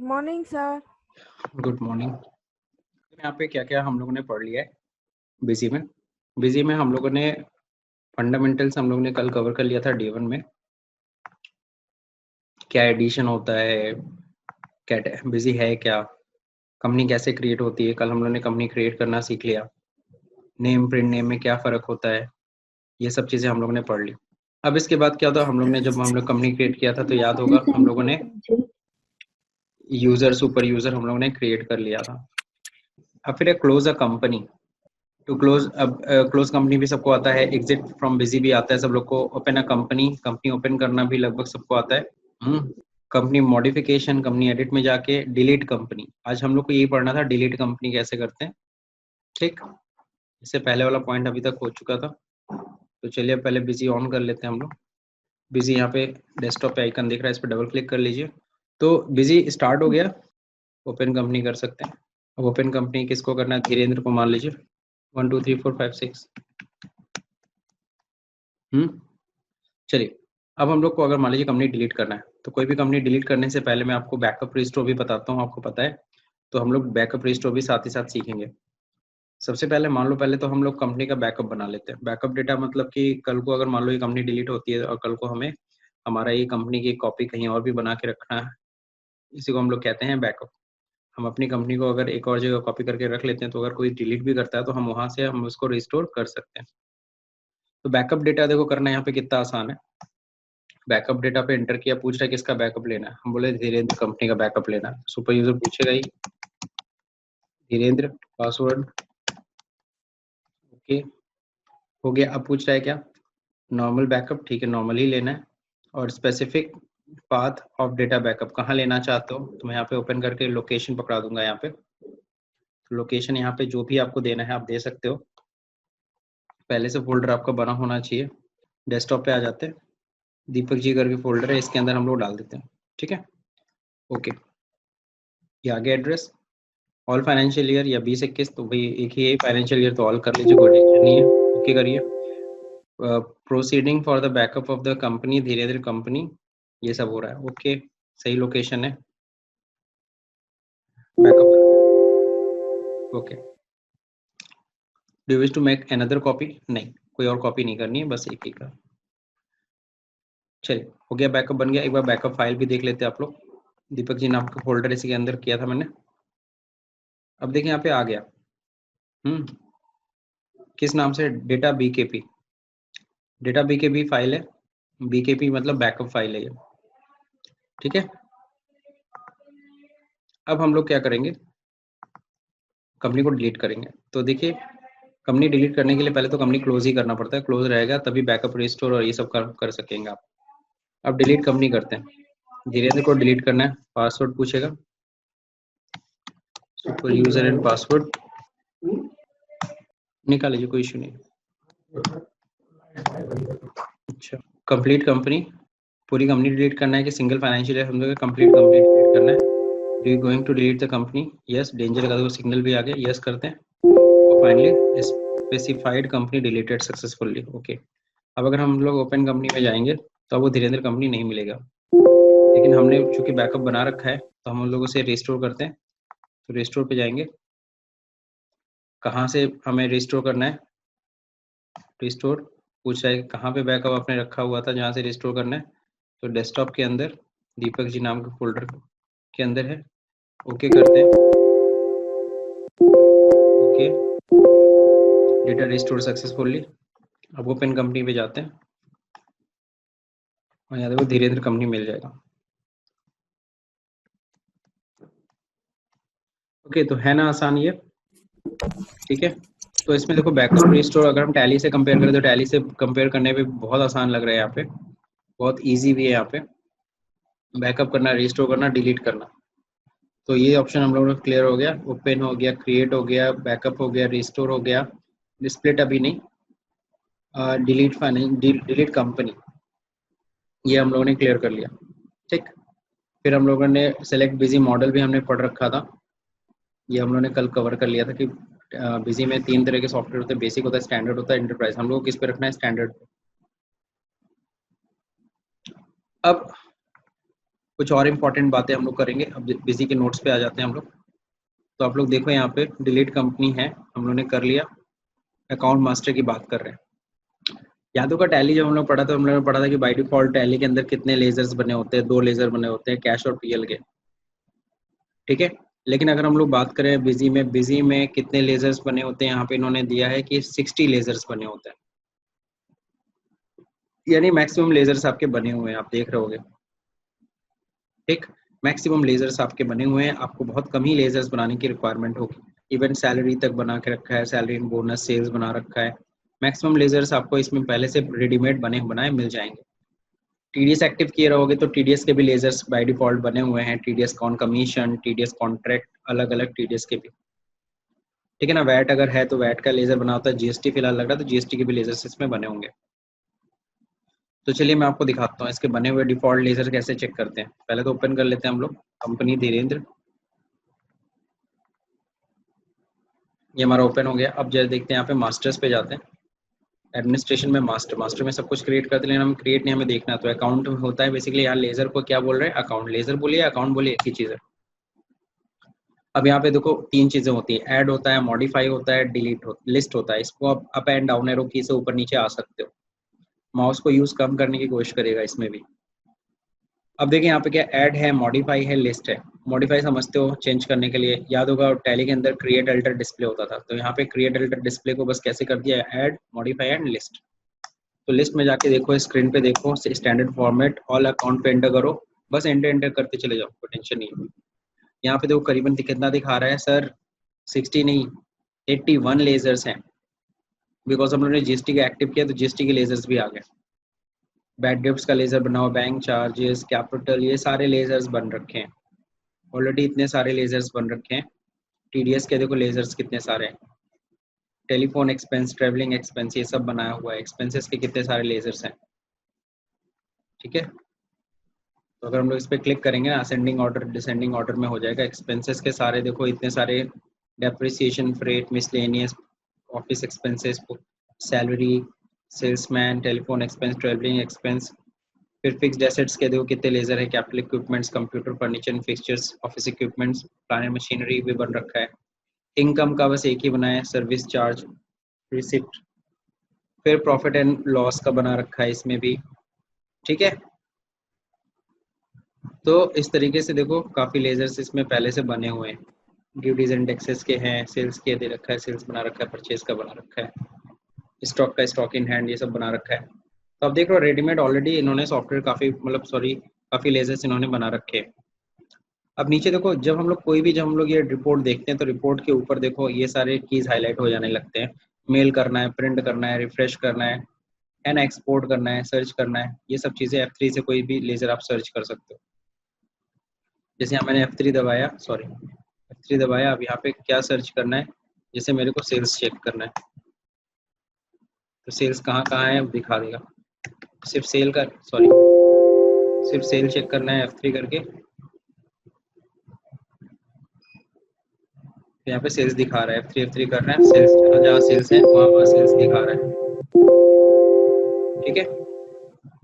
Morning sir. Good morning. यहाँ पे क्या क्या हम लोगों ने पढ़ लिया है बिजी में हम लोगों ने फंडामेंटल्स हम लोगों ने कल कवर कर लिया था डे 1 में। क्या एडिशन होता है, क्या बिजी है, क्या कंपनी कैसे क्रिएट होती है, कल हम लोगों ने कंपनी क्रिएट करना सीख लिया। नेम प्रिंट नेम में क्या फ़र्क होता है, ये सब चीज़ें हम लोगों ने पढ़ ली। अब इसके बाद क्या होता है, हम लोग कंपनी क्रिएट किया था तो याद होगा हम लोगों ने यूज़र सुपर यूज़र हम लोगों ने क्रिएट कर लिया था। अब फिर close a company to close. अब क्लोज कंपनी भी सबको आता है, एग्जिट फ्रॉम बिजी भी आता है सब लोग को, ओपन अ कंपनी ओपन करना भी लगभग सबको आता है। कंपनी मॉडिफिकेशन, कंपनी एडिट में जाके डिलीट कंपनी, आज हम लोग को यही पढ़ना था डिलीट कंपनी कैसे करते हैं। ठीक, इससे पहले वाला पॉइंट अभी तक हो चुका था, तो चलिए पहले बिजी ऑन कर लेते हैं हम लोग। बिजी यहाँ पे डेस्कटॉप पे आइकन दिख रहा है, इस पर डबल क्लिक कर लीजिए तो बिजी स्टार्ट हो गया। ओपन कंपनी कर सकते हैं। अब ओपन कंपनी किसको करना है, धीरेन्द्र को मान लीजिए। 1 2 3 4 5 6। चलिए, अब हम लोग को अगर मान लीजिए कंपनी डिलीट करना है, तो कोई भी कंपनी डिलीट करने से पहले मैं आपको बैकअप रिस्टोर भी बताता हूँ, आपको पता है तो हम लोग बैकअप रिस्टोर भी साथ ही साथ सीखेंगे। सबसे पहले मान लो, पहले तो हम लोग कंपनी का बैकअप बना लेते हैं। बैकअप डेटा मतलब कि कल को अगर मान लो ये कंपनी डिलीट होती है और कल को हमें हमारा ये कंपनी की कॉपी कहीं और भी बना के रखना है, इसी को हम लोग कहते हैं बैकअप। हम अपनी कंपनी को अगर एक और जगह कॉपी करके रख लेते हैं तो अगर कोई डिलीट भी करता है तो हम वहां से हम उसको रिस्टोर कर सकते हैं। तो बैकअप डेटा देखो करना यहाँ पे कितना आसान है। बैकअप डेटा पे एंटर किया, पूछ रहा है किसका बैकअप लेना है, हम बोले धीरेन्द्र कंपनी का बैकअप लेना है। सुपर यूजर पूछेगा ही धीरेन्द्र पासवर्ड, ओके हो गया। अब पूछ रहा है क्या, नॉर्मल बैकअप, ठीक है नॉर्मल ही लेना है। और specific path of data backup कहाँ लेना चाहते हो, तो मैं यहाँ पे ओपन करके लोकेशन पकड़ा दूंगा। यहाँ पे लोकेशन यहाँ पे जो भी आपको देना है आप दे सकते हो। पहले से फोल्डर आपका बना होना चाहिए। डेस्कटॉप पे आ जाते हैं, दीपक जी करके फोल्डर है, इसके अंदर हम लोग डाल देते हैं। ठीक है, ओके। ये आगे एड्रेस ऑल फाइनेंशियल ईयर या 20-21, तो भाई एक ही है फाइनेंशियल ईयर, तो ऑल कर लीजिए, कोई टेंशन नहीं है। ओके करिए। Proceeding for the backup of the company, धीरे धीरे कंपनी, ये सब हो रहा है। ओके, सही लोकेशन है, backup. Okay, do wish to make another copy, नहीं कोई और कॉपी नहीं करनी है, बस एक ही का। चलिए हो गया, बैकअप बन गया। एक बार बैकअप फाइल भी देख लेते हैं आप लोग। दीपक जी नाम का फोल्डर इसी के अंदर किया था मैंने। अब देखिए यहाँ पे आ गया, किस नाम से, data BKP. Data BKP file है, बीकेपी मतलब बैकअप फाइल है ये। ठीक है, अब हम लोग क्या करेंगे, कंपनी को डिलीट करेंगे। तो देखिए कंपनी डिलीट करने के लिए पहले तो कंपनी क्लोज ही करना पड़ता है, क्लोज रहेगा तभी बैकअप रिस्टोर और ये सब कर सकेंगे आप। अब डिलीट कंपनी करते हैं, धीरे को डिलीट करना है। पासवर्ड पूछेगा, सुपर यूजर एंड पासवर्ड निकाल लीजिए, कोई इशू नहीं। अच्छा, कंप्लीट कंपनी, पूरी कंपनी डिलीट करना है कि सिंगल फाइनेंशियल ईयर, हम लोग कंप्लीट कंपनी डिलीट करना है। Do you going to delete the company, yes, danger का तो सिग्नल भी आ गया, यस करते हैं। और finally specified company deleted successfully, okay. अब अगर हम लोग ओपन कंपनी में जाएंगे तो अब वो धीरे धीरे कंपनी नहीं मिलेगा, लेकिन हमने चूंकि बैकअप बना रखा है तो हम लोग उसे रिस्टोर करते हैं। तो रिस्टोर पे जाएंगे, कहाँ से हमें रिस्टोर करना है, रिस्टोर पूछ रहा है कहाँ पे बैकअप आपने रखा हुआ था जहाँ से रिस्टोर करना है। तो डेस्कटॉप के अंदर दीपक जी नाम के फोल्डर के अंदर है, ओके करते हैं। Okay, data restore successfully. अब ओपन कंपनी पे जाते हैं और यहाँ देखो धीरेन्द्र कंपनी मिल जाएगा। ओके, तो है ना आसान ये, ठीक है। तो इसमें देखो बैकअप रिस्टोर अगर हम टैली से कंपेयर करें तो टैली से कंपेयर करने पे बहुत आसान लग रहा है, यहाँ पे बहुत इजी भी है। यहाँ पे बैकअप करना, रिस्टोर करना, डिलीट करना, तो ये ऑप्शन हम लोगों को क्लियर हो गया। ओपन हो गया, क्रिएट हो गया, बैकअप हो गया, रिस्टोर हो गया, स्प्लिट अभी नहीं, डिलीट कंपनी, ये हम लोगों ने क्लियर कर लिया। ठीक, फिर हम लोगों ने सेलेक्ट बिजी मॉडल भी हमने पढ़ रखा था, ये हम लोगों ने कल कवर कर लिया था कि बिजी में 3 तरह के सॉफ्टवेयर होते हैं, बेसिक होता है, स्टैंडर्ड होता है, एंटरप्राइज। हम लोग किस पे रखना है, स्टैंडर्ड। अब कुछ और इम्पोर्टेंट बातें हम लोग करेंगे। अब बिजी के नोट्स पे आ जाते हैं हम लोग। तो आप लोग देखो यहाँ पे डिलीट कंपनी है, हम लोगों ने कर लिया। अकाउंट मास्टर की बात कर रहे हैं। याद होगा टैली जब हम लोग पढ़ा था, हम लोगों ने पढ़ा था कि बाय डिफॉल्ट टैली के अंदर कितने लेजर्स बने होते हैं, 2 लेजर बने होते हैं, कैश और पीएल के। ठीक है, लेकिन अगर हम लोग बात करें बिजी में कितने लेजर्स बने होते हैं, यहाँ पे इन्होंने दिया है कि 60 लेजर्स बने होते हैं, यानी मैक्सिमम लेजर्स आपके बने हुए हैं, आप देख रहे होगे। ठीक, मैक्सिमम लेजर्स आपके बने हुए हैं, आपको बहुत कम ही लेजर्स बनाने की रिक्वायरमेंट होगी। इवन सैलरी तक बना के रखा है, सैलरी एंड बोनस सेल्स बना रखा है। मैक्सिमम लेजर्स आपको इसमें पहले से रेडीमेड बने बनाए मिल जाएंगे। टीडीएस एक्टिव किए रहोगे तो टीडीएस के भी लेजर्स बाय डिफॉल्ट बने हुए हैं, TDS con commission, TDS contract, अलग अलग टीडीएस के भी। ठीक है ना, वैट अगर है तो वैट का लेजर बना होता है, जीएसटी फिलहाल लग रहा है तो जीएसटी के भी लेजर्स इसमें बने होंगे। तो चलिए मैं आपको दिखाता हूँ इसके बने हुए डिफॉल्ट लेजर कैसे चेक करते हैं। पहले तो ओपन कर लेते हैं हम लोग कंपनी धीरेन्द्र, ये हमारा ओपन हो गया। अब जैसे देखते हैं यहाँ पे मास्टर्स पे जाते हैं, एडमिनिस्ट्रेशन में मास्टर में सब कुछ क्रिएट करते हैं, लेकिन हमें क्रिएट नहीं हमें देखना। तो अकाउंट होता है बेसिकली, यहाँ लेजर को क्या बोल रहे हैं, अकाउंट। लेजर बोलिए अकाउंट बोलिए एक ही चीज़ है। अब यहाँ पे देखो 3 चीजें होती है, ऐड होता है, मॉडिफाई होता है, लिस्ट होता है। इसको आप अप एंड डाउन एरो की से ऊपर नीचे आ सकते हो। माउस को यूज कम करने की कोशिश करेगा इसमें भी। अब देखिए यहाँ पे क्या ऐड है, मॉडिफाई है, लिस्ट है। मॉडिफाई समझते हो, चेंज करने के लिए। याद होगा टैली के अंदर क्रिएट अल्टर डिस्प्ले होता था, तो यहाँ पे क्रिएट अल्टर डिस्प्ले को बस कैसे कर दिया, ऐड मॉडिफाई एंड लिस्ट। तो लिस्ट में जाके देखो, स्क्रीन पे देखो, स्टैंडर्ड फॉर्मेट ऑल अकाउंट पे एंटर करो, बस एंटर करते चले जाओ, कोई टेंशन नहीं है। यहाँ पे देखो करीबन कितना दिखा रहा है सर, 60 नहीं 81 लेजर्स हैं, बिकॉज हम लोगों ने जीएसटी का एक्टिव किया तो जीएसटी के लेजर्स भी आ गए। बैड डेब्ट्स का लेजर बना हुआ, बैंक चार्जेस, कैपिटल, ये सारे लेजर्स बन रखे हैं ऑलरेडी, इतने सारे लेजर्स बन रखे हैं। टीडीएस के देखो लेजर्स कितने सारे हैं, टेलीफोन एक्सपेंस, ट्रेवलिंग एक्सपेंस, ये सब बनाया हुआ है। एक्सपेंसेस के कितने सारे लेजर्स हैं। ठीक है, तो अगर हम लोग इस पर क्लिक करेंगे ना, असेंडिंग ऑर्डर डिसेंडिंग ऑर्डर में हो जाएगा। एक्सपेंसेस के सारे देखो इतने सारे, depreciation, freight, miscellaneous, office expenses, salary, salesman, telephone expense, travelling expense. फिर फिक्स्ड एसेट्स के देखो कितने लेजर है, capital equipments, computer, furniture and fixtures, office equipments, plant and machinery भी बन रखा है। इनकम का बस एक ही बना है, सर्विस चार्ज, रिसिप्ट। फिर प्रॉफिट एंड लॉस का बना रखा है इसमें भी। ठीक है, तो इस तरीके से देखो काफी लेजर्स इसमें पहले से बने हुए हैं। ड्यूटीज एंड टैक्सेस के हैं, सेल्स के दे रखा है, सेल्स बना रखा है, परचेज का बना रखा है, स्टॉक का स्टॉक इन हैंड, ये सब बना रखा है। तो आप देख रहे हो रेडीमेड ऑलरेडी इन्होंने सॉफ्टवेयर काफी काफी लेजर्स इन्होंने बना रखे हैं। अब नीचे देखो, जब हम लोग ये रिपोर्ट देखते हैं तो रिपोर्ट के ऊपर देखो ये सारे कीज हाईलाइट हो जाने लगते हैं। मेल करना है, प्रिंट करना है, रिफ्रेश करना है ना, एक्सपोर्ट करना है, सर्च करना है, ये सब चीजें F3 से कोई भी लेजर आप सर्च कर सकते हो। जैसे यहाँ मैंने F3 दबाया, F3 दबाया, अब यहाँ पे क्या सर्च करना है, जैसे मेरे को सेल्स चेक करना है, तो सेल्स कहाँ कहाँ है दिखा देगा। सिर्फ सेल चेक करना है F3 करके, तो यहाँ पे सेल्स दिखा रहा है। F3 कर रहा है, सेल्स जहाँ सेल्स है वहाँ सेल्स दिखा रहा है। ठीक है,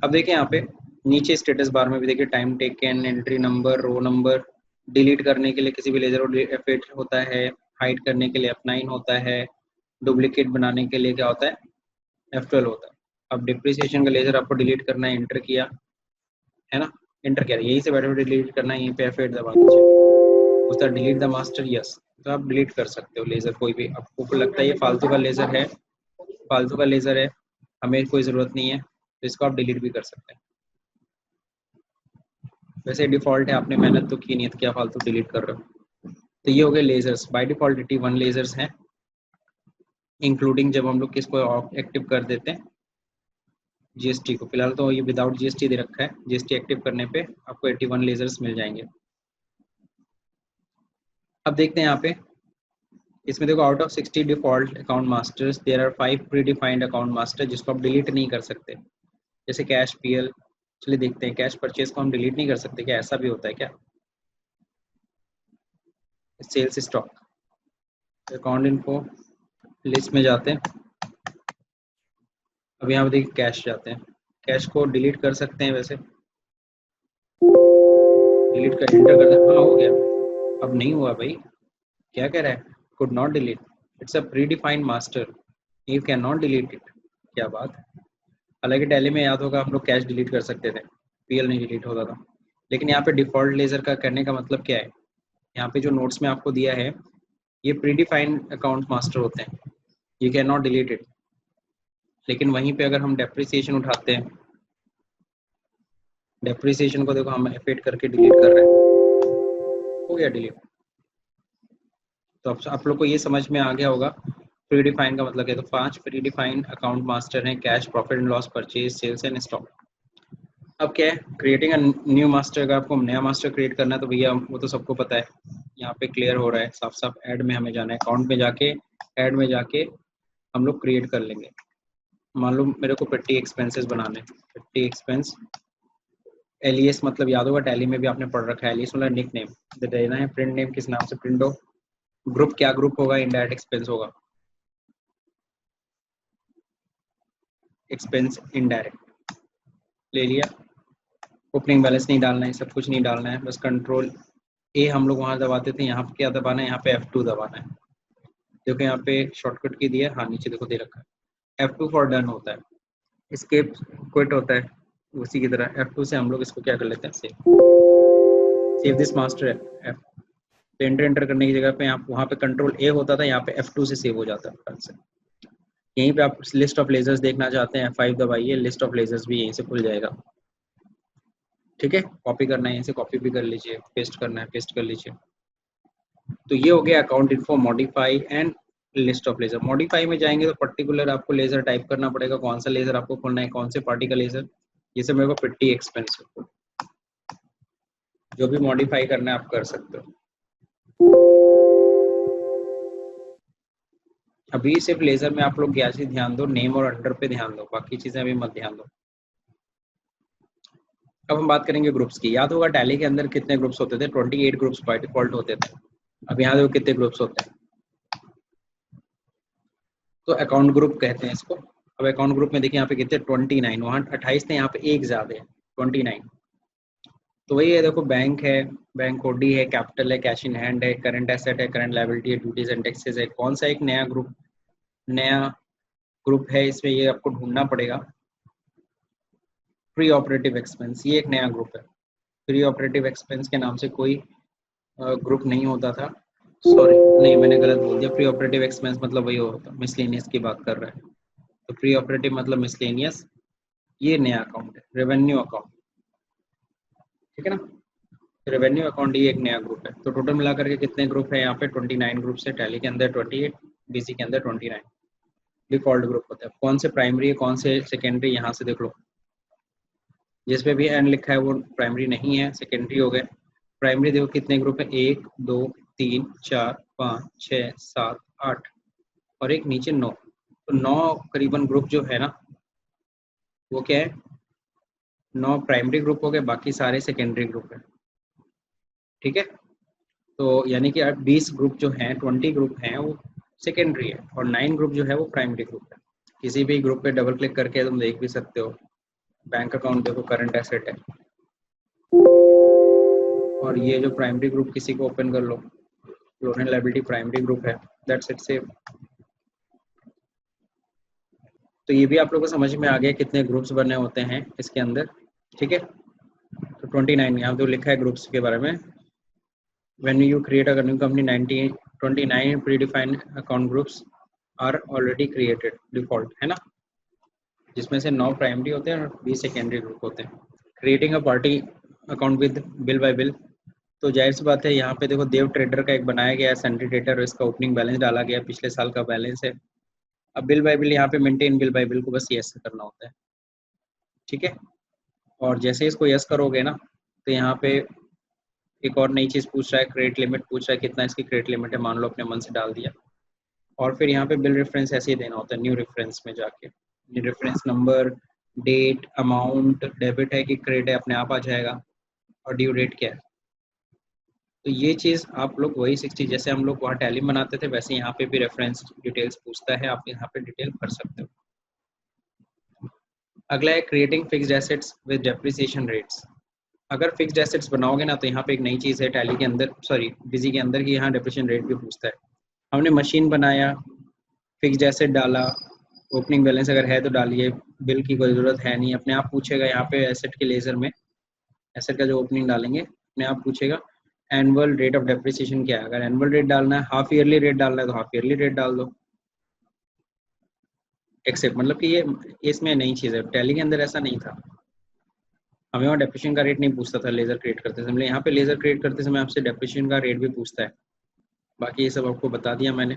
अब देखिए यहाँ पे नीचे स्टेटस बार में भी देखिए time taken, entry number, row number, delete करने के लिए किसी भी लेजर को F8 होता है, हाइड करने के लिए F9 होता है, डुप्लीकेट बनाने के लिए क्या होता है, F12 होता है। अब डिप्रिसिएशन का लेजर आपको डिलीट करना है, एंटर किया है ना, एंटर किया, यहीं से बैठे बैठे डिलीट करना है, यहीं पे F8 दबा दीजिए, उसका डिलीट द मास्टर, यस। तो आप डिलीट कर सकते हो लेजर कोई भी, आपको लगता है ये फालतू का लेजर है, हमें कोई ज़रूरत नहीं है, तो इसको आप डिलीट भी कर सकते हैं। वैसे डिफ़ॉल्ट है, आपने मेहनत तो की नहीं है तो क्या फालतू डिलीट कर रहे हो। तो ये हो गए लेजर्स, बाय डिफ़ॉल्ट 81 लेजर्स हैं, इंक्लूडिंग जब हम लोग किसको एक्टिव कर देते हैं, जीएसटी को। फिलहाल तो ये विदाउट जीएसटी दे रखा है, जीएसटी एक्टिव करने पे आपको 81 लेजर्स मिल जाएंगे। अब देखते हैं यहाँ पे, इसमें देखो out of 60 default account masters there are 5 pre defined account master, जिसको आप डिलीट नहीं कर सकते, जैसे कैश, पीएल। चलिए देखते हैं, कैश परचेज को हम डिलीट नहीं कर सकते क्या, ऐसा भी होता है क्या। Sales stock, account info, list में जाते हैं। अब यहाँ पे देखिए कैश जाते हैं, कैश को डिलीट कर सकते हैं वैसे, डिलीट कर एंटर करना, हाँ हो गया। अब नहीं हुआ भाई, क्या कह रहा है, could not delete, it's a pre defined master, you can not delete it. क्या बात है। हालांकि टैली में याद होगा हम लोग कैश डिलीट कर सकते थे, पीएल नहीं डिलीट होता था, लेकिन यहाँ पे डिफॉल्ट लेजर का करने का मतलब क्या है, यहाँ पे जो नोट्स में आपको दिया है ये प्री डिफाइंड अकाउंट मास्टर होते हैं, you can not delete it. लेकिन वहीं पे अगर हम डेप्रिसिएशन उठाते हैं, डेप्रिसिएशन को देखो हम एफेक्ट करके डिलीट कर रहे हैं, हो गया डिलीट। तो अब आप लोग को ये समझ में आ गया होगा प्री डिफाइन का मतलब क्या है। तो 5 प्री डिफाइंड अकाउंट मास्टर हैं, cash, profit and loss, purchase, sales and stock. अब क्या है, क्रिएटिंग अ न्यू मास्टर, अगर आपको नया मास्टर क्रिएट करना है तो भैया वो तो सबको पता है, यहाँ पे क्लियर हो रहा है साफ साफ, ऐड में हमें जाना है, अकाउंट में जाके ऐड में जाके हम लोग क्रिएट कर लेंगे। मान लो मेरे को पेटी एक्सपेंसेस बनाने, पेटी एक्सपेंस, एलियस मतलब याद होगा टैली में भी आपने पढ़ रखा है, एलियस मतलब निक नेम देना है, प्रिंट नेम किस नाम से प्रिंट हो, ग्रुप क्या ग्रुप होगा, इनडायरेक्ट एक्सपेंस होगा, एक्सपेंस इनडायरेक्ट ले लिया। ओपनिंग बैलेंस नहीं डालना है, सब कुछ नहीं डालना है, बस कंट्रोल ए हम लोग वहाँ दबाते थे, यहाँ पे क्या दबाना है, यहाँ पे F2 दबाना है। देखो यहाँ पे शॉर्टकट की दिया है, हाँ नीचे देखो दे रखा है, F2 फॉर डन होता है, एस्केप क्विट होता है, उसी की तरह F2 से हम लोग इसको क्या कर लेते हैं, सेव दिस मास्टर है, एंटर एंटर करने की जगह पे आप वहाँ पे कंट्रोल ए होता था, यहाँ पे F2 से सेव हो जाता है फटाक से। यहीं पे आप लिस्ट ऑफ लेजर्स देखना चाहते हैं, F5 दबाइए, लिस्ट ऑफ लेजर्स भी यहीं से खुल जाएगा। ठीक है, कॉपी करना है यहीं से कॉपी भी कर लीजिए, पेस्ट करना है पेस्ट कर लीजिए। तो ये हो गया account info, modify and list of ledger. Modify में जाएंगे तो पर्टिकुलर आपको लेजर टाइप करना पड़ेगा, कौन सा लेजर आपको खोलना है, कौन से पार्टी का लेजर, जैसे मेरे को पिट्टी एक्सपेंस, जो भी मॉडिफाई करना है आप कर सकते हो। अभी सिर्फ लेजर में आप लोग क्या चीज ध्यान दो, नेम और अंडर पे ध्यान दो, बाकी चीजें अभी मत ध्यान दो। अब हम बात करेंगे ग्रुप्स की। याद होगा टैली के अंदर कितने ग्रुप्स होते थे, 28 ग्रुप्स बाय डिफॉल्ट होते थे। अब यहाँ देखो कितने ग्रुप्स होते हैं, तो अकाउंट ग्रुप कहते हैं इसको। अब अकाउंट ग्रुप में देखिए यहाँ पे कितने 29, वहाँ 28 थे, यहाँ पे एक ज्यादा है 29। तो वही है, देखो बैंक है, बैंक ओडी है, कैपिटल है, कैश इन हैंड है, करंट एसेट है, करंट लायबिलिटी है, ड्यूटीज एंड टैक्सेस है। कौन सा एक नया ग्रुप है इसमें, ये आपको ढूंढना पड़ेगा। प्री ऑपरेटिव एक्सपेंस, ये एक नया ग्रुप है। प्री ऑपरेटिव एक्सपेंस के नाम से कोई ग्रुप नहीं होता था, सॉरी नहीं मैंने गलत बोल दिया, प्री ऑपरेटिव एक्सपेंस मतलब वही होता, मिसलेनियस की बात कर रहा है, तो प्री ऑपरेटिव मतलब मिसलेनियस, ये नया अकाउंट है, रेवेन्यू अकाउंट, ठीक है ना। रेवेन्यू अकाउंट ये एक नया ग्रुप है। तो टोटल मिला करके कितने ग्रुप है यहाँ पे, 29 ग्रुप है, टैली के अंदर 28, बीसी के अंदर 29 डिफॉल्ट ग्रुप होता है। कौन से प्राइमरी है कौन से सेकेंडरी, यहाँ से देख लो, जिसपे भी एन लिखा है वो प्राइमरी नहीं है, सेकेंडरी हो गए। प्राइमरी देखो कितने ग्रुप है, 1 2 3 4 5 6 7 8 और एक नीचे 9, तो 9 करीबन ग्रुप जो है ना वो क्या है, 9 प्राइमरी ग्रुप हो गए, बाकी सारे सेकेंडरी ग्रुप है, ठीक है। तो यानी कि अब 20 ग्रुप जो हैं, 20 ग्रुप हैं वो सेकेंडरी है, और 9 ग्रुप जो है वो प्राइमरी ग्रुप है। किसी भी ग्रुप पे डबल क्लिक करके तुम देख भी सकते हो, बैंक अकाउंट देखो करंट एसेट है, और ये जो प्राइमरी ग्रुप किसी को ओपन कर लो, loan and liability primary group है, दैट्स इट, सेव। तो ये भी आप लोगों को समझ में आ गया कितने ग्रुप्स बने होते हैं इसके अंदर, ठीक है। तो 29 यहाँ तो लिखा है ग्रुप्स के बारे में, when you create a new company 29 predefined account groups are already created default, है ना, जिसमें से 9 प्राइमरी होते हैं और 20 सेकेंडरी ग्रुप होते हैं। Creating a party account with bill bye bill, तो जाहिर सी बात है यहाँ पे देखो देव ट्रेडर का एक बनाया गया है सन्ड्री डेटर, इसका ओपनिंग बैलेंस डाला गया, पिछले साल का बैलेंस है। अब बिल बाय बिल यहाँ पे मेंटेन बिल बाय बिल को बस यस करना होता है, ठीक है। और जैसे इसको यस करोगे ना तो यहाँ पे एक और नई चीज पूछ रहा है, क्रेडिट लिमिट पूछ रहा है, कितना इसकी क्रेडिट लिमिट है, मान लो अपने मन से डाल दिया। और फिर यहाँ पे बिल रेफरेंस ऐसे ही देना होता है, न्यू रेफरेंस में जाके reference number, date, amount, debit है कि क्रेडिट है अपने आप आ जाएगा, और ड्यू डेट क्या है। तो ये चीज़ आप लोग वही 60 जैसे हम लोग वहाँ टैली बनाते थे वैसे यहाँ पे भी रेफरेंस डिटेल्स पूछता है, आप यहाँ पे डिटेल भर सकते हो। अगला है creating fixed assets with depreciation rates. अगर फिक्स्ड एसेट्स बनाओगे ना तो यहाँ पे एक नई चीज़ है टैली के अंदर, सॉरी बिजी के अंदर, कि यहाँ डेप्रिसिएशन रेट भी पूछता है। हमने मशीन बनाया, फिक्स्ड एसेट डाला, ओपनिंग बैलेंस अगर है तो डालिए, बिल की कोई ज़रूरत है नहीं, अपने आप पूछेगा यहाँ पे एसेट के लेजर में, एसेट का जो ओपनिंग डालेंगे अपने आप पूछेगा एनुअल रेट ऑफ डेप्रिसिएशन क्या है। अगर एनुअल रेट डालना है, हाफ ईयरली रेट डालना है तो हाफ ईयरली रेट डाल दो, एक्सेप्ट। मतलब कि ये इसमें नई चीज़ है, टैली के अंदर ऐसा नहीं था, हमें वहाँ डेप्रिसिएशन का रेट नहीं पूछता था लेजर क्रिएट करते समय, यहाँ पे लेजर क्रिएट करते समय आपसे डेप्रिसिएशन का रेट भी पूछता है। बाकी ये सब आपको बता दिया मैंने।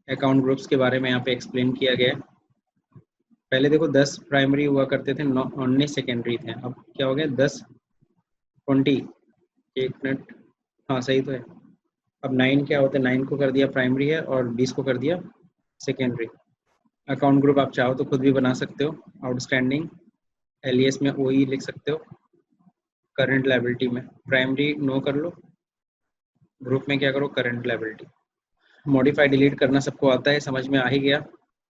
अकाउंट ग्रुप्स के बारे में यहाँ पे एक्सप्लेन किया गया है। पहले देखो 10 प्राइमरी हुआ करते थे, 19 सेकेंडरी थे, अब क्या हो गया 10 20, एक मिनट, हाँ सही तो है। अब 9 क्या होता है, 9 को कर दिया प्राइमरी है और 20 को कर दिया सेकेंडरी। अकाउंट ग्रुप आप चाहो तो खुद भी बना सकते हो, आउटस्टैंडिंग एलियस में ओई लिख सकते हो, करंट लायबिलिटी में प्राइमरी नो कर लो, ग्रुप में क्या करो करंट लायबिलिटी। मॉडिफाई डिलीट करना सबको आता है, समझ में आ ही गया।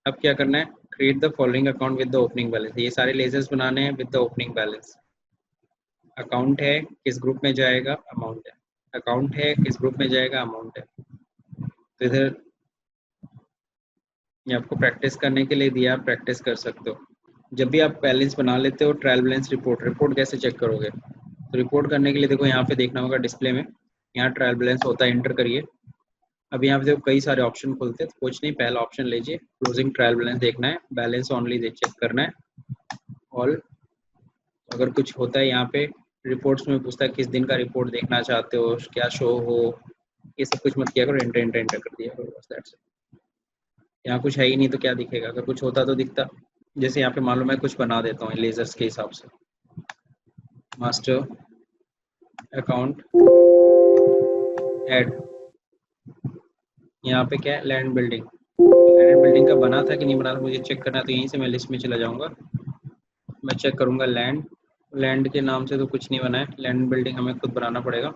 अब क्या करना है, create the following account with the opening balance, ये सारे लेजर्स बनाने हैं with the opening balance. Account है किस ग्रुप में जाएगा, अमाउंट है, अकाउंट है किस ग्रुप में जाएगा, अमाउंट है। तो इधर ये आपको प्रैक्टिस करने के लिए दिया, प्रैक्टिस कर सकते हो। जब भी आप बैलेंस बना लेते हो, ट्रायल बैलेंस रिपोर्ट कैसे चेक करोगे, तो रिपोर्ट करने के लिए देखो यहाँ पे देखना होगा डिस्प्ले में, यहाँ ट्रायल बैलेंस होता है, इंटर करिए। अब यहाँ पे देखो कई सारे ऑप्शन खुलते हैं, तो कुछ नहीं, पहला ऑप्शन लीजिए, क्लोजिंग ट्रायल बैलेंस देखना है, बैलेंस ओनली चेक करना है, ऑल। अगर कुछ होता है यहाँ पे रिपोर्ट्स में पूछता है किस दिन का रिपोर्ट देखना चाहते हो, क्या शो हो, ये सब कुछ मत किया करो, एंटर कर दिया करो, बस दैट्स इट। यहाँ कुछ है ही नहीं तो क्या दिखेगा, अगर कुछ होता तो दिखता। जैसे यहाँ पे मालूम है कुछ बना देता हूँ लेजर्स के हिसाब से, मास्टर अकाउंट ऐड, यहाँ पे क्या है लैंड बिल्डिंग, लैंड बिल्डिंग का बना था कि नहीं बना था मुझे चेक करना, तो यहीं से मैं लिस्ट में चला जाऊँगा, मैं चेक करूँगा लैंड के नाम से तो कुछ नहीं बना है, लैंड बिल्डिंग हमें खुद बनाना पड़ेगा।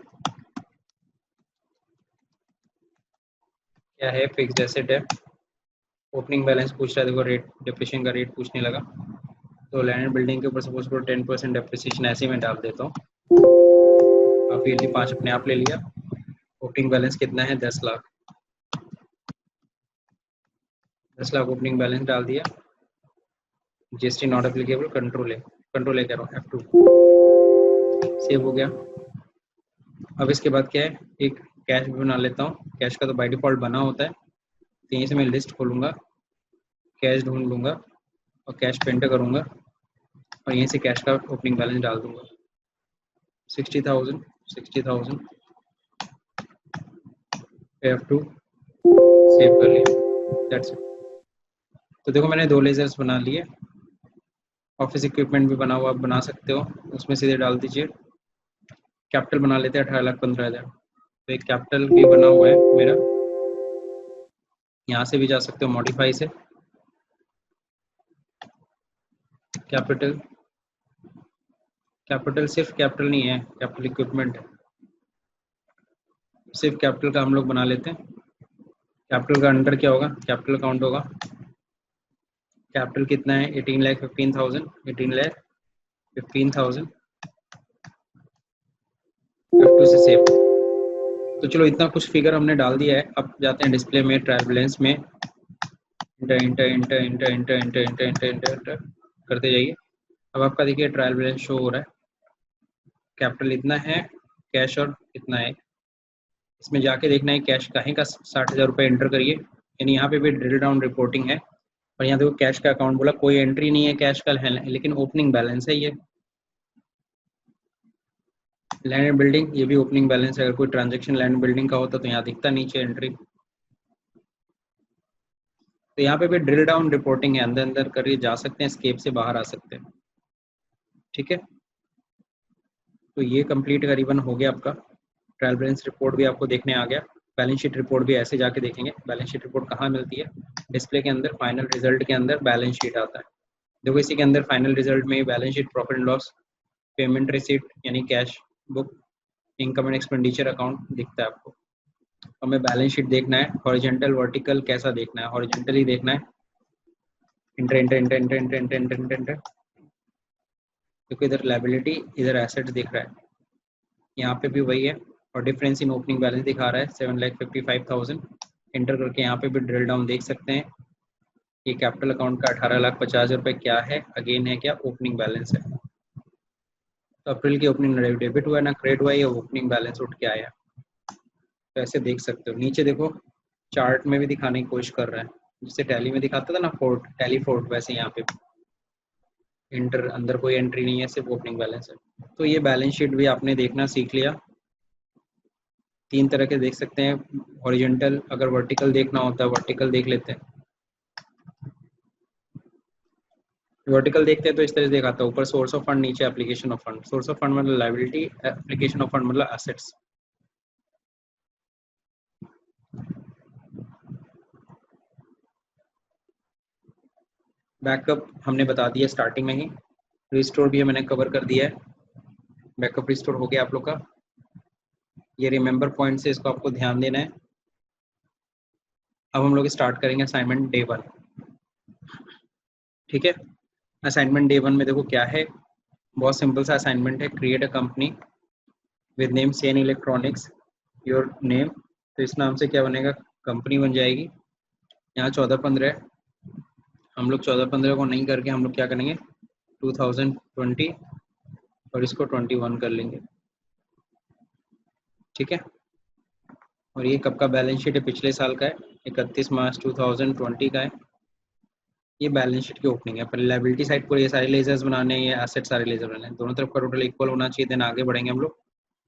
क्या है, फिक्स्ड एसेट है, ओपनिंग बैलेंस पूछ रहा है, देखो रेट डेप्रिसिएशन का रेट पूछने लगा, तो लैंड बिल्डिंग के ऊपर सपोज करो 10% डेप्रिसिएशन ऐसे में डाल देता हूँ, आप ईयरली 5 अपने आप ले लिया। ओपनिंग बैलेंस कितना है, 10 लाख, 10 लाख ओपनिंग बैलेंस डाल दिया, जीएसटी नॉट एप्लीकेबल, कंट्रोल ए करो F2, सेव हो गया। अब इसके बाद क्या है, एक कैश भी बना लेता हूँ, कैश का तो बाय डिफॉल्ट बना होता है, तो यहीं से मैं लिस्ट खोलूँगा, कैश ढूंढ लूँगा और कैश पे एंटर करूँगा और यहीं से कैश का ओपनिंग बैलेंस डाल दूँगा, 60,000 F2, सेव कर लिया, दैट्स इट। तो देखो मैंने 2 लेजर्स बना लिए, ऑफिस इक्विपमेंट भी बना हुआ, आप बना सकते हो, उसमें सीधे डाल दीजिए। कैपिटल बना लेते हैं 18,15,000, तो एक कैपिटल भी बना हुआ है मेरा, यहाँ से भी जा सकते हो मॉडिफाई से, कैपिटल सिर्फ कैपिटल नहीं है, कैपिटल इक्विपमेंट है, सिर्फ कैपिटल का हम लोग बना लेते हैं। कैपिटल का अंडर क्या होगा, कैपिटल अकाउंट होगा, कैपिटल कितना है 18,15,000, 18,15,000, F2 से सेव। तो चलो इतना कुछ फिगर हमने डाल दिया है, अब जाते हैं डिस्प्ले में, ट्रायल बैलेंस में, इंटर करते जाइए। अब आपका देखिए ट्रायल बैलेंस शो हो रहा है, कैपिटल इतना है, कैश और इतना है, इसमें जाके देखना है कैश कहीं का 60,000 रुपये एंटर करिए, यानी यहाँ पे भी ड्रिल डाउन रिपोर्टिंग है, और यहाँ देखो कैश का अकाउंट बोला, कोई एंट्री नहीं है कैश का है, लेकिन ओपनिंग बैलेंस है ये। लैंड एंड बिल्डिंग, ये भी ओपनिंग बैलेंस है, अगर कोई ट्रांजेक्शन लैंड बिल्डिंग का होता तो यहाँ दिखता नीचे एंट्री। तो यहाँ पे भी ड्रिल डाउन रिपोर्टिंग है, अंदर अंदर करिए, जा सकते हैं, स्केप से बाहर आ सकते हैं, ठीक है। तो ये कंप्लीट करीबन हो गया आपका, ट्रायल बैलेंस रिपोर्ट भी आपको देखने आ गया, बैलेंस शीट रिपोर्ट भी ऐसे जाके देखेंगे। बैलेंस शीट रिपोर्ट कहाँ मिलती है, डिस्प्ले के अंदर, फाइनल रिजल्ट के अंदर बैलेंस शीट आता है, देखो इसी के अंदर फाइनल रिजल्ट में balance sheet, profit and loss, payment receipt यानी cash book, income and expenditure account दिखता है आपको। हमें बैलेंस शीट देखना है, हॉरिजॉन्टल वर्टिकल कैसा देखना है, हॉरिजॉन्टली देखना है, inter inter inter inter inter inter inter inter inter, क्योंकि इधर लायबिलिटी इधर एसेट दिख रहा है, यहाँ पे भी वही है। और डिफरेंस इन ओपनिंग बैलेंस दिखा रहा है 7,55,000। एंटर करके यहाँ पे भी ड्रिल डाउन देख सकते हैं। ये कैपिटल अकाउंट का 18,50,000 रुपये क्या है, अगेन है क्या, ओपनिंग बैलेंस है। तो अप्रैल की ओपनिंग डेबिट हुआ ना क्रेडिट हुआ, ये ओपनिंग बैलेंस उठ के आया। तो ऐसे देख सकते हो। नीचे देखो चार्ट में भी दिखाने की कोशिश कर रहा है, जिससे टैली में दिखाता था ना फोर्ट, टैली फोर्ट, वैसे यहाँ पे इंटर अंदर कोई एंट्री नहीं है, सिर्फ ओपनिंग बैलेंस है। तो ये बैलेंस शीट भी आपने देखना सीख लिया। 3 तरह के देख सकते हैं, हॉरिजॉन्टल, अगर वर्टिकल देखना होता है वर्टिकल देख लेते हैं। वर्टिकल देखते हैं तो इस तरह से दिखाता है, ऊपर सोर्स ऑफ फंड, नीचे application of fund. Source of fund मतलब लायबिलिटी, एप्लीकेशन ऑफ फंड मतलब एसेट्स। बैकअप हमने बता दिया स्टार्टिंग में ही, रिस्टोर भी मैंने कवर कर दिया है। बैकअप रिस्टोर हो गया आप लोग का। ये रिमेंबर पॉइंट से इसको आपको ध्यान देना है। अब हम लोग स्टार्ट करेंगे असाइनमेंट डे 1। ठीक है, असाइनमेंट डे 1 में देखो क्या है, बहुत सिंपल सा असाइनमेंट है। Create a company with name Sen electronics, your name. तो इस नाम से क्या बनेगा, कंपनी बन जाएगी। यहाँ 14-15 है, हम लोग 14-15 को नहीं करके हम लोग क्या करेंगे 2020 और इसको 21 कर लेंगे। ठीक है, और ये कब का बैलेंस शीट है, पिछले साल का है, 31 मार्च 2020 का है। ये बैलेंस शीट की ओपनिंग है। पर लायबिलिटी साइड को ये सारे लेजर्स बनाने हैं, ये एसेट सारे लेजर बनाने हैं, दोनों तरफ का टोटल इक्वल होना चाहिए, देन आगे बढ़ेंगे हम लोग।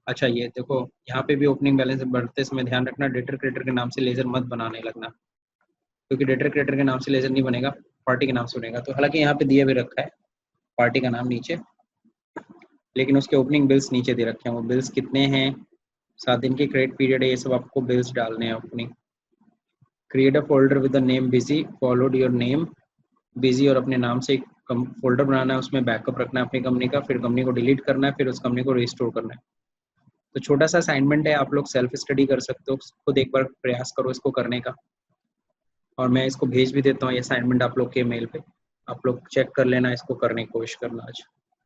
अच्छा ये देखो यहाँ पे भी ओपनिंग बैलेंस बढ़ते समय ध्यान रखना, डेटर क्रेडिटर के नाम से लेजर मत बनाने लगना, क्योंकि डेटर क्रेडिटर के नाम से लेजर नहीं बनेगा, पार्टी के नाम से बनेगा। तो हालांकि यहाँ पे दिया भी रखा है पार्टी का नाम नीचे, लेकिन उसके ओपनिंग बिल्स नीचे दे रखे हैं। वो बिल्स कितने हैं, 7 दिन की क्रेडिट पीरियड है, ये सब आपको बिल्स डालने हैं अपनी। Create a folder with the name busy, followed your name busy, और अपने नाम से एक फोल्डर बनाना है, उसमें बैकअप रखना है अपनी कंपनी का, फिर कंपनी को डिलीट करना है, फिर उस कंपनी को रिस्टोर करना है। तो छोटा सा असाइनमेंट है, आप लोग सेल्फ स्टडी कर सकते हो, खुद एक बार प्रयास करो इसको करने का। और मैं इसको भेज भी देता हूँ ये असाइनमेंट आप लोग के मेल पे, आप लोग चेक कर लेना, इसको करने की कोशिश करना आज।